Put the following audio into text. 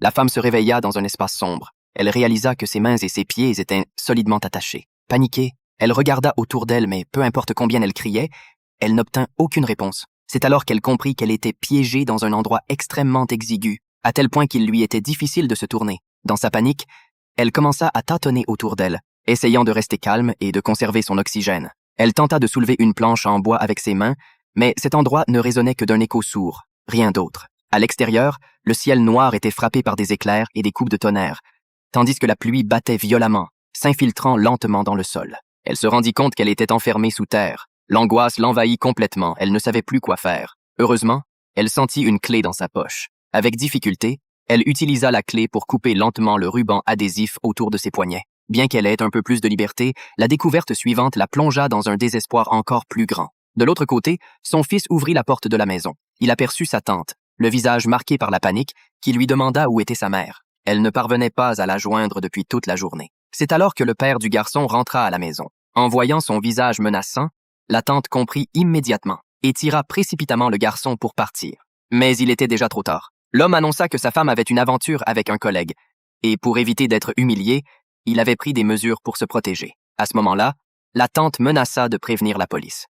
La femme se réveilla dans un espace sombre. Elle réalisa que ses mains et ses pieds étaient solidement attachés. Paniquée, elle regarda autour d'elle, mais peu importe combien elle criait, elle n'obtint aucune réponse. C'est alors qu'elle comprit qu'elle était piégée dans un endroit extrêmement exigu, à tel point qu'il lui était difficile de se tourner. Dans sa panique, elle commença à tâtonner autour d'elle, essayant de rester calme et de conserver son oxygène. Elle tenta de soulever une planche en bois avec ses mains, mais cet endroit ne résonnait que d'un écho sourd, rien d'autre. À l'extérieur, le ciel noir était frappé par des éclairs et des coupes de tonnerre, tandis que la pluie battait violemment, s'infiltrant lentement dans le sol. Elle se rendit compte qu'elle était enfermée sous terre. L'angoisse l'envahit complètement, elle ne savait plus quoi faire. Heureusement, elle sentit une clé dans sa poche. Avec difficulté, elle utilisa la clé pour couper lentement le ruban adhésif autour de ses poignets. Bien qu'elle ait un peu plus de liberté, la découverte suivante la plongea dans un désespoir encore plus grand. De l'autre côté, son fils ouvrit la porte de la maison. Il aperçut sa tante, le visage marqué par la panique, qui lui demanda où était sa mère. Elle ne parvenait pas à la joindre depuis toute la journée. C'est alors que le père du garçon rentra à la maison. En voyant son visage menaçant, la tante comprit immédiatement et tira précipitamment le garçon pour partir. Mais il était déjà trop tard. L'homme annonça que sa femme avait une aventure avec un collègue, et pour éviter d'être humilié, il avait pris des mesures pour se protéger. À ce moment-là, la tante menaça de prévenir la police.